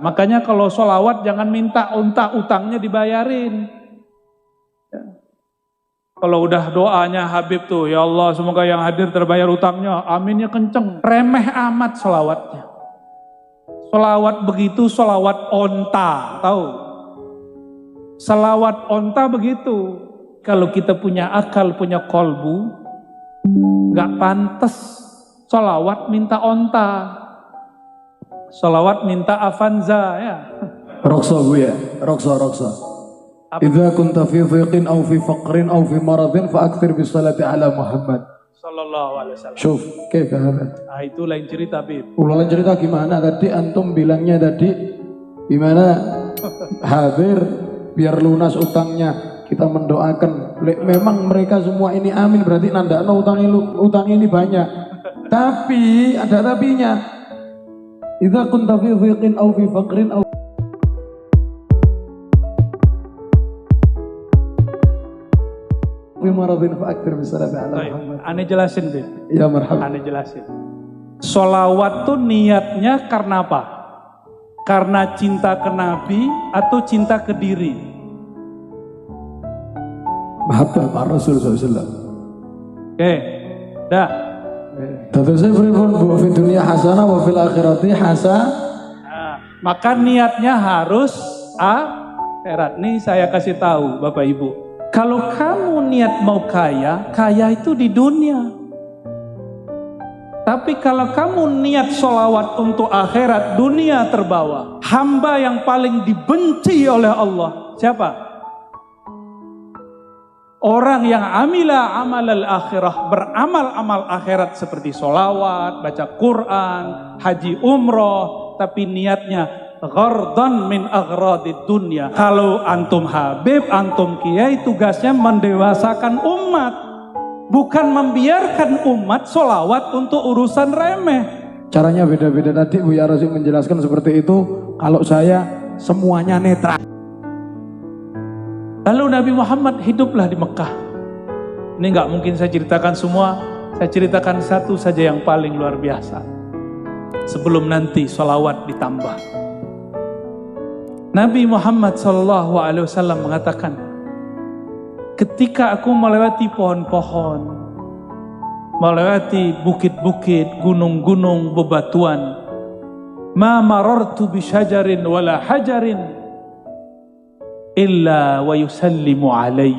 Makanya kalau sholawat jangan minta utangnya dibayarin. Kalau udah doanya Habib tuh, ya Allah semoga yang hadir terbayar utangnya, aminnya kenceng. Remeh amat sholawatnya. Sholawat begitu, sholawat onta, tahu? Sholawat onta begitu. Kalau kita punya akal, punya kolbu, gak pantas sholawat minta onta. Sholawat minta avanza ya. Roksa bu ya, roksa. Idza kunta fi dhiqin aw fi faqrin aw fi maradin fa akthir bis salati ala Muhammad sallallahu alaihi wasallam. Syuf, kaifa hada? Ah itu lain cerita, Bib. Lain cerita gimana tadi antum bilangnya tadi gimana hadir biar lunas utangnya. Kita mendoakan. Memang mereka semua ini amin berarti nandakno utang ini banyak. Tapi ada tapinya. Idza kunta fi dhiqin aw fi faqrin aw Ane jelasin, Bib. Ya marhaba. Ane jelasin. Sholawat tuh niatnya karena apa? Karena cinta ke Nabi atau cinta ke diri? Mahabbah ma Rasul sallallahu. Oke. Dah. Tapi saya berifon bahwa di dunia hasanah wa fil akhirati hasanah. Nah, maka niatnya harus akhirat. Nih saya kasih tahu Bapak Ibu. Kalau kamu niat mau kaya, kaya itu di dunia. Tapi kalau kamu niat sholawat untuk akhirat, dunia terbawa. Hamba yang paling dibenci oleh Allah, siapa? Orang yang amila amal al-akhirah, beramal amal akhirat seperti sholawat, baca Quran, haji umroh, tapi niatnya ghardan min aghradid dunya. Kalau antum Habib, antum kiai, tugasnya mendewasakan umat, bukan membiarkan umat sholawat untuk urusan remeh. Caranya beda-beda tadi Bu Ya Rasul menjelaskan seperti itu. Kalau saya semuanya netral. Lalu Nabi Muhammad hiduplah di Mekah. Ini nggak mungkin saya ceritakan semua. Saya ceritakan satu saja yang paling luar biasa. Sebelum nanti sholawat ditambah. Nabi Muhammad SAW mengatakan, ketika aku melewati pohon-pohon, melewati bukit-bukit, gunung-gunung, bebatuan, ma marartu bi syajarin wala hajarin illa wa yusallimu alaih.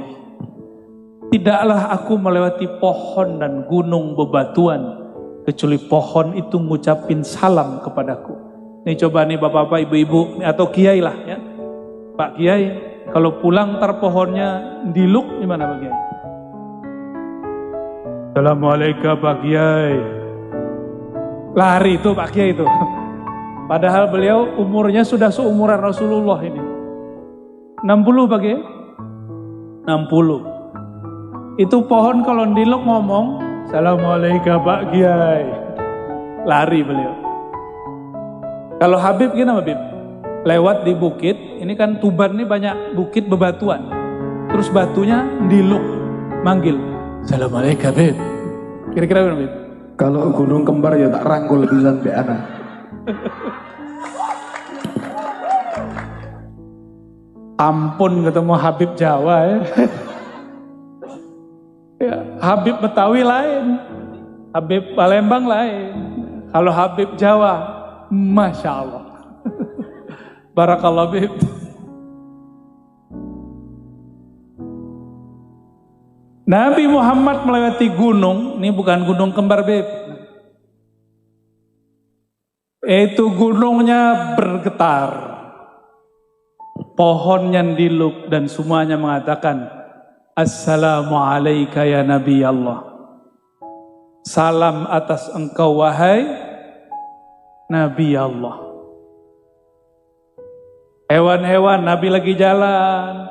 Tidaklah aku melewati pohon dan gunung bebatuan kecuali pohon itu ngucapin salam kepadaku. Nih coba nih bapak-bapak, ibu-ibu atau kiai lah ya. Pak Kiai, kalau pulang ntar pohonnya diluk gimana Pak Kiai? Assalamualaikum Pak Kiai. Lari itu Pak Kiai itu. Padahal beliau umurnya sudah seumuran Rasulullah ini. 60 Pak Kiai? 60. Itu pohon kalau diluk ngomong, Assalamualaikum Pak Kiai. Lari beliau. Kalau Habib gimana Habib? Lewat di bukit, ini kan Tuban ini banyak bukit bebatuan. Terus batunya diluk, manggil. Assalamualaikum Habib. Kira-kira gimana Habib? Kalau gunung kembar ya tak rangkul pisan be anak. Ampun ketemu Habib Jawa ya. Ya, Habib Betawi lain, Habib Palembang lain. Kalau Habib Jawa, Masya Allah. Barakallah Bib. Nabi Muhammad melewati gunung. Ini bukan gunung kembar Bib. Itu gunungnya bergetar, pohonnya diluk dan semuanya mengatakan Assalamualaikum ya Nabi Allah. Salam atas engkau wahai Nabi Allah. Hewan-hewan Nabi lagi jalan,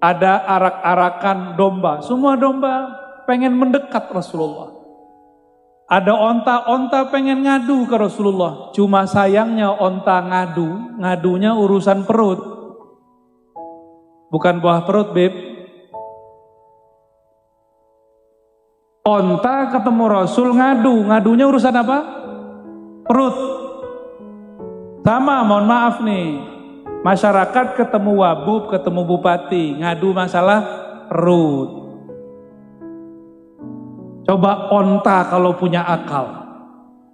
ada arak-arakan domba, semua domba pengen mendekat Rasulullah. Ada onta-onta pengen ngadu ke Rasulullah, cuma sayangnya onta ngadunya urusan perut, bukan buah perut Beb. Onta ketemu Rasul ngadunya urusan apa? Perut. Sama, mohon maaf nih, masyarakat ketemu wabub, ketemu bupati, ngadu masalah perut. Coba onta kalau punya akal,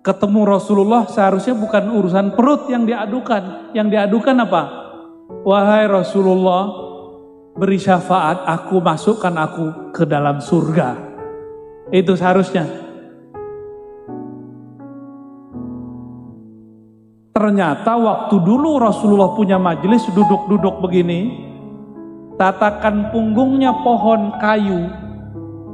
ketemu Rasulullah seharusnya bukan urusan perut yang diadukan. Yang diadukan apa? Wahai Rasulullah, beri syafaat, aku masukkan aku ke dalam surga. Itu seharusnya. Ternyata waktu dulu Rasulullah punya majelis duduk-duduk begini, tatakan punggungnya pohon kayu.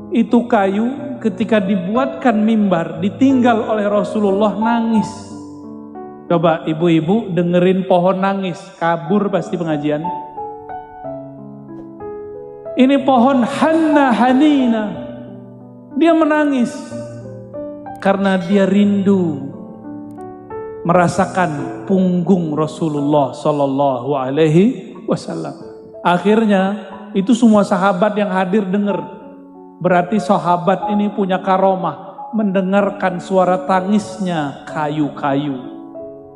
Itu kayu ketika dibuatkan mimbar, ditinggal oleh Rasulullah, nangis. Coba ibu-ibu dengerin pohon nangis, kabur pasti pengajian. Ini pohon Hanna Hanina, dia menangis karena dia rindu merasakan punggung Rasulullah Sallallahu Alaihi Wasallam. Akhirnya itu semua sahabat yang hadir dengar. Berarti sahabat ini punya karomah, mendengarkan suara tangisnya kayu-kayu.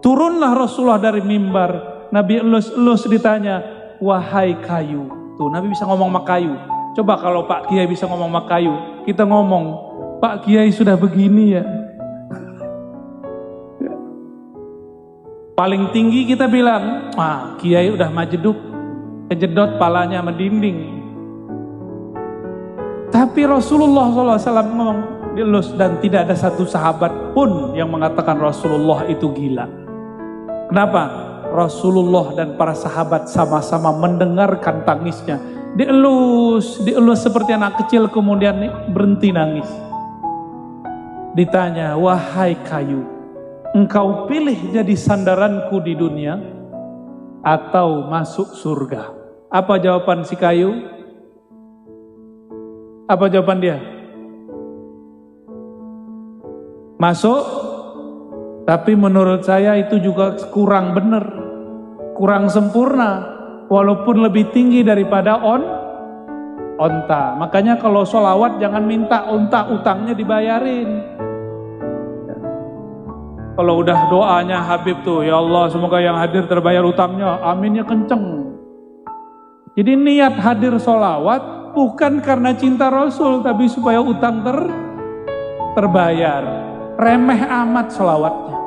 Turunlah Rasulullah dari mimbar, Nabi elus-elus ditanya, wahai kayu. Tuh Nabi bisa ngomong sama kayu. Coba kalau Pak Kiai bisa ngomong sama kayu, kita ngomong, Pak Kiai sudah begini ya. Paling tinggi kita bilang, Kiai udah majeduk, kejedot palanya sama dinding. Tapi Rasulullah SAW ngomong dielus, dan tidak ada satu sahabat pun yang mengatakan Rasulullah itu gila. Kenapa? Rasulullah dan para sahabat sama-sama mendengarkan tangisnya. Dielus seperti anak kecil, kemudian berhenti nangis. Ditanya, wahai kayu, engkau pilih jadi sandaranku di dunia atau masuk surga? Apa jawaban si kayu? Apa jawaban dia? Masuk, tapi menurut saya itu juga kurang benar, kurang sempurna, walaupun lebih tinggi daripada onta. Makanya kalau sholawat jangan minta onta utangnya dibayarin. Kalau udah doanya Habib tuh, ya Allah semoga yang hadir terbayar utangnya, aminnya kenceng. Jadi niat hadir sholawat bukan karena cinta Rasul, tapi supaya utang terbayar. Remeh amat sholawatnya.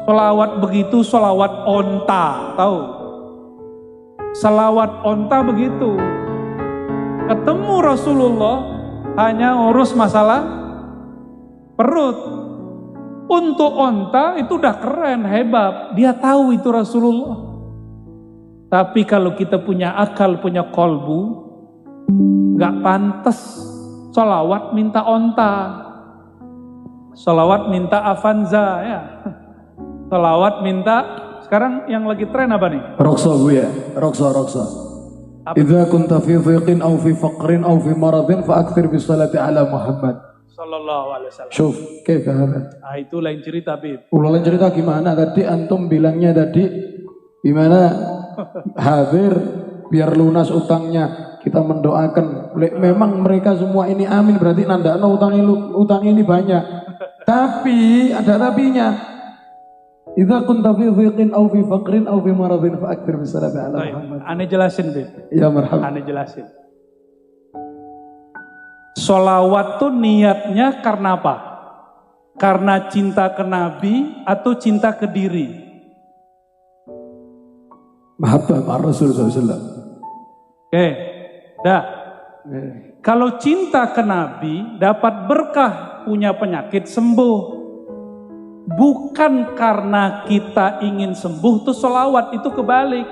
Sholawat begitu, sholawat onta, tahu? Sholawat onta begitu. Ketemu Rasulullah hanya urus masalah perut. Untuk onta itu udah keren, hebat. Dia tahu itu Rasulullah. Tapi kalau kita punya akal, punya kolbu, gak pantas sholawat minta onta, sholawat minta Avanza ya, sholawat minta, sekarang yang lagi tren apa nih? Roksa bu ya, roksa. Idza kunta fi dhiqin aw fi faqrin aw fi maradin fa akthir bis salati ala Muhammad sallallahu alaihi wasallam. Syuf, kaifa hada? Itu lain cerita, Bib. Lain cerita gimana? Tadi antum bilangnya tadi gimana? Hadir biar lunas utangnya. Kita mendoakan, memang mereka semua ini amin, berarti nandakno utang ini banyak. Tapi ada tapinya. Idza kunta fi dhiqin aw fi faqrin aw fi maradin fa akthir bis salati ala Muhammad. Ane jelasin, Bib. Ya marhaba. Ane jelasin. Sholawat tuh niatnya karena apa? Karena cinta ke Nabi atau cinta ke diri? Mahabbah ma Rasul sallallahu. Oke. Dah, kalau cinta ke Nabi dapat berkah, punya penyakit sembuh. Bukan karena kita ingin sembuh tuh sholawat, itu kebalik.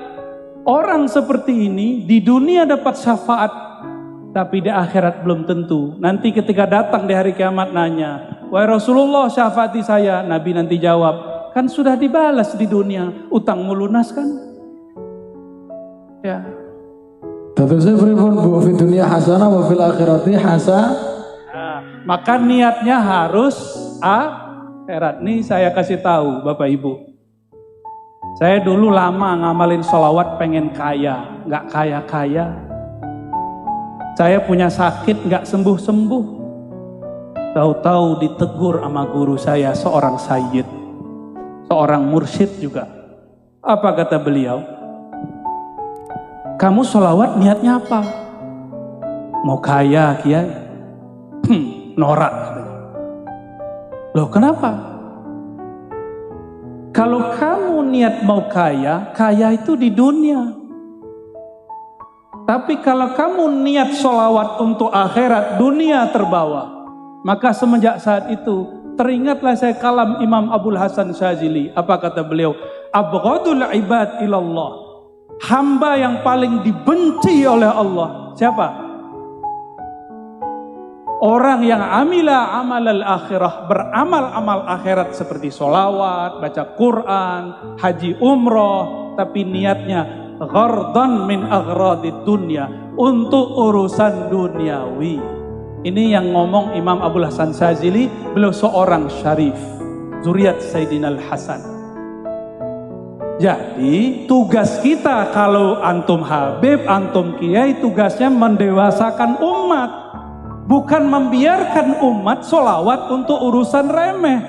Orang seperti ini di dunia dapat syafaat, tapi di akhirat belum tentu. Nanti ketika datang di hari kiamat nanya, wahai Rasulullah syafaati saya, Nabi nanti jawab, kan sudah dibalas di dunia, utangmu lunas kan? Ya. Tetesnya pripun bu, fi dunia hasanah wa fil akhirati hasanah. Maka niatnya harus akhirat. Nih saya kasih tahu Bapak Ibu. Saya dulu lama ngamalin sholawat pengen kaya, nggak kaya-kaya. Saya punya sakit nggak sembuh-sembuh. Tahu-tahu ditegur sama guru saya, seorang sayyid. seorang mursyid juga. Apa kata beliau? Kamu sholawat niatnya apa? Mau kaya kiai? Norak katanya. Loh kenapa? Kalau kamu niat mau kaya, kaya itu di dunia. Tapi kalau kamu niat sholawat untuk akhirat, dunia terbawa. Maka semenjak saat itu, teringatlah saya kalam Imam Abul Hasan Syazili. Apa kata beliau? Abghadul ibad ilallah. Hamba yang paling dibenci oleh Allah. Siapa? Orang yang amila amal al-akhirah, beramal amal akhirat seperti sholawat, baca Quran, haji umroh, tapi niatnya ghardan min aghradid dunya, untuk urusan duniawi. Ini yang ngomong Imam Abul Hasan Syazili, beliau seorang syarif, zuriat Sayyidina Al-Hasan. Jadi tugas kita kalau antum habib, antum kiai, tugasnya mendewasakan umat. Bukan membiarkan umat sholawat untuk urusan remeh.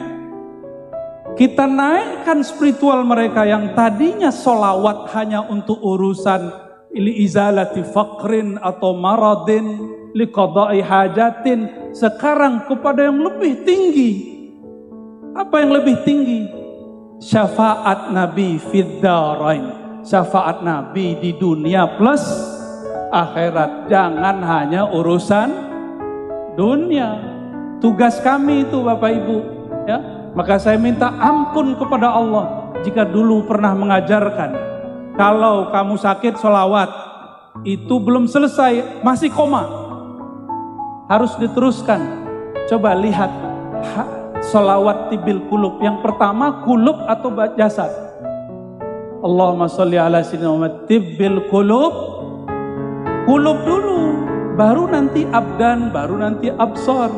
Kita naikkan spiritual mereka yang tadinya sholawat hanya untuk urusan li izalati faqrin atau maradin, li qada'i hajatin, sekarang kepada yang lebih tinggi. Apa yang lebih tinggi? Syafaat Nabi fid darain, syafaat Nabi di dunia plus akhirat. Jangan hanya urusan dunia. Tugas kami itu Bapak Ibu, ya. Maka saya minta ampun kepada Allah jika dulu pernah mengajarkan kalau kamu sakit sholawat itu belum selesai, masih koma, harus diteruskan. Coba lihat sholawat tibil kulub. Yang pertama kulub atau jasad. Allahumma sholli ala sayyidina Muhammad. Tibil kulub, kulub dulu, baru nanti abdan, baru nanti absor.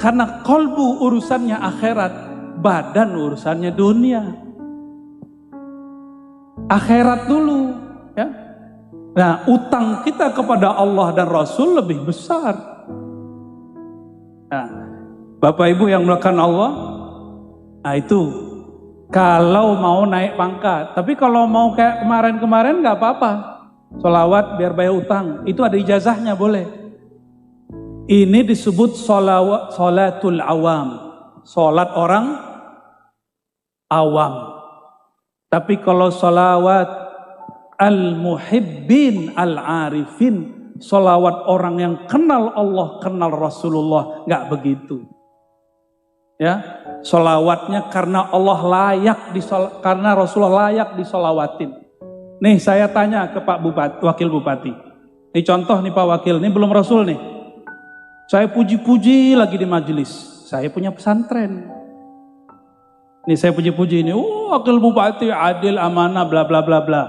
Karena kolbu urusannya akhirat, badan urusannya dunia. Akhirat dulu, ya. Nah, utang kita kepada Allah dan Rasul lebih besar. Nah, Bapak Ibu yang melakukan Allah, nah itu kalau mau naik pangkat. Tapi kalau mau kayak kemarin-kemarin nggak apa-apa. Sholawat biar bayar utang, itu ada ijazahnya, boleh. Ini disebut sholatul awam, sholat orang awam. Tapi kalau sholawat al-muhibbin al-arifin, sholawat orang yang kenal Allah, kenal Rasulullah, nggak begitu. Ya, sholawatnya karena Allah layak karena Rasulullah layak disolawatin. Nih saya tanya ke Pak Bupati, Wakil Bupati. Ini contoh nih Pak Wakil, ini belum Rasul nih. Saya puji-puji lagi di majelis. Saya punya pesantren. Ini saya puji-puji ini, Wakil Bupati adil, amanah, bla bla bla bla.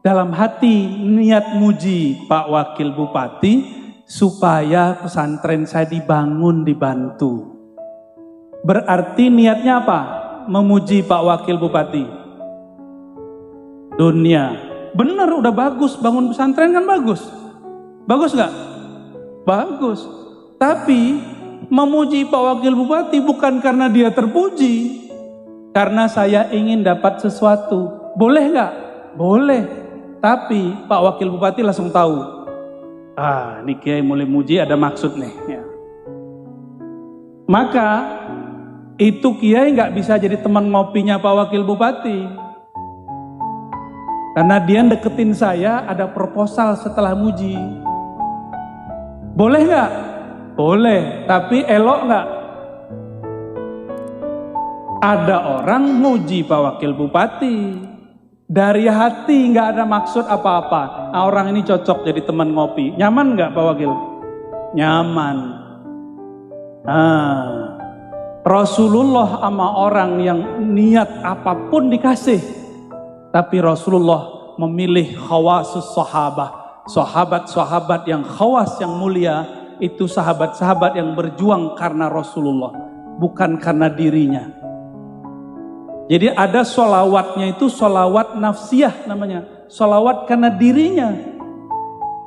Dalam hati niat muji Pak Wakil Bupati supaya pesantren saya dibangun, dibantu. Berarti niatnya apa? Memuji Pak Wakil Bupati. Dunia. Benar, udah bagus, bangun pesantren kan bagus. Bagus nggak? Bagus. Tapi memuji Pak Wakil Bupati bukan karena dia terpuji. Karena saya ingin dapat sesuatu. Boleh nggak? Boleh. Tapi Pak Wakil Bupati langsung tahu. Ini kiai mulai muji ada maksud nih. Ya. Maka itu kiai nggak bisa jadi teman ngopinya Pak Wakil Bupati. Karena dia deketin saya ada proposal setelah muji. Boleh nggak? Boleh. Tapi elok nggak? Ada orang muji Pak Wakil Bupati. Dari hati nggak ada maksud apa-apa. Nah, orang ini cocok jadi teman ngopi. Nyaman nggak Pak Wakil? Nyaman. Rasulullah sama orang yang niat apapun dikasih. Tapi Rasulullah memilih khawasus sahabah. Sahabat-sahabat yang khawas, yang mulia. Itu sahabat-sahabat yang berjuang karena Rasulullah. Bukan karena dirinya. Jadi ada sholawatnya itu sholawat nafsiyah namanya. Sholawat karena dirinya.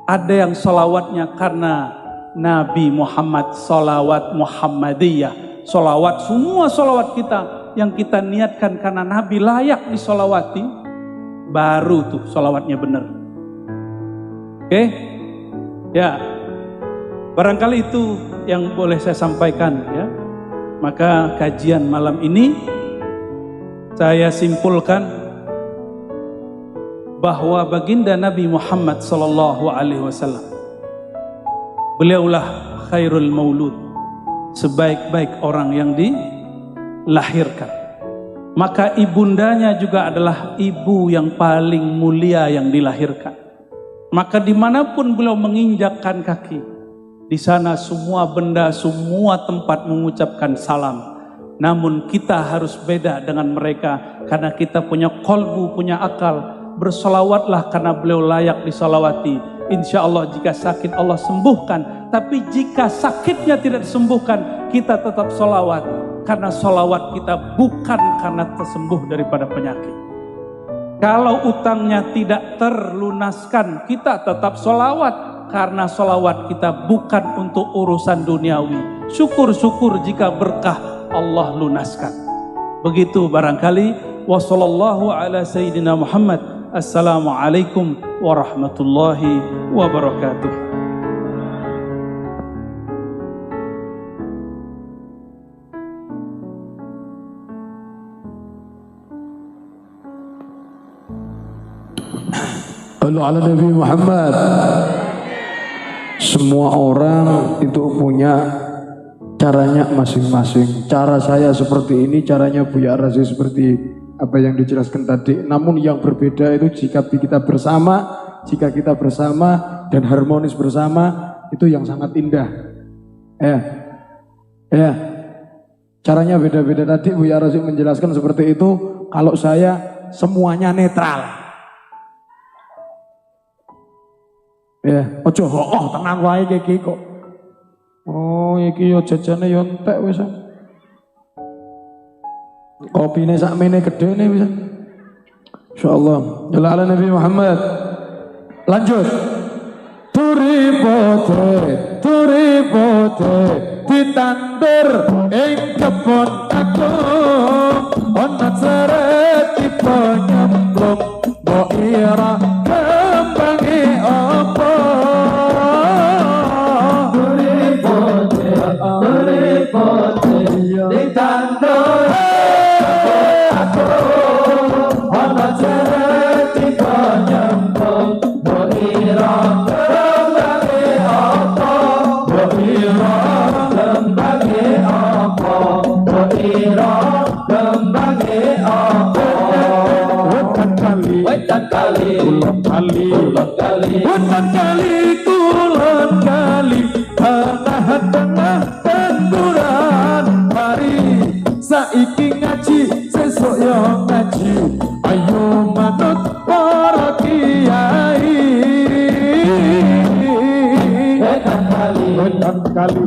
Ada yang sholawatnya karena Nabi Muhammad, sholawat Muhammadiyah. Sholawat, semua sholawat kita yang kita niatkan karena Nabi layak disolawati, baru tuh solawatnya benar. Oke? Ya, barangkali itu yang boleh saya sampaikan ya. Maka kajian malam ini saya simpulkan bahwa baginda Nabi Muhammad SAW, beliaulah khairul maulud, sebaik-baik orang yang dilahirkan. Maka ibundanya juga adalah ibu yang paling mulia yang dilahirkan. Maka dimanapun beliau menginjakkan kaki, di sana semua benda, semua tempat mengucapkan salam. Namun kita harus beda dengan mereka karena kita punya kolbu, punya akal. Bersolawatlah karena beliau layak disolawati. Insya Allah jika sakit Allah sembuhkan. Tapi jika sakitnya tidak disembuhkan, kita tetap solawat. Karena solawat kita bukan karena tersembuh daripada penyakit. Kalau utangnya tidak terlunaskan, kita tetap solawat. Karena solawat kita bukan untuk urusan duniawi. Syukur-syukur jika berkah Allah lunaskan. Begitu barangkali. Wassallallahu ala sayyidina Muhammad. Assalamualaikum warahmatullahi wabarakatuh. Ala Nabi Muhammad. Semua orang itu punya caranya masing-masing. Cara saya seperti ini, caranya Buya Razi seperti apa yang dijelaskan tadi. Namun yang berbeda itu jika kita bersama dan harmonis bersama, itu yang sangat indah. Ya. Caranya beda-beda tadi. Buya Razi menjelaskan seperti itu. Kalau saya semuanya netral. Ya, ojo tenang wae iki kok. Oh, iki yo jajane yo entek wis. Kopine sakmene gedene wis. Insyaallah. Jalla ala Nabi Muhammad. Lanjut. Turi pote ditandur ing kebon agung. Ana seret tipe nyemplung mbok ira kembange apa. Turi pote ditandur ana seret tipe nyemplung mbok ira kembange apa. Mbok ira kembange apa. Mbok ira kembange apa. Wetan kali kulon kali tengah tenduran. Mari saiki ngaji sesuk yo ngaji. Ayo manut para kiai. Wetan kali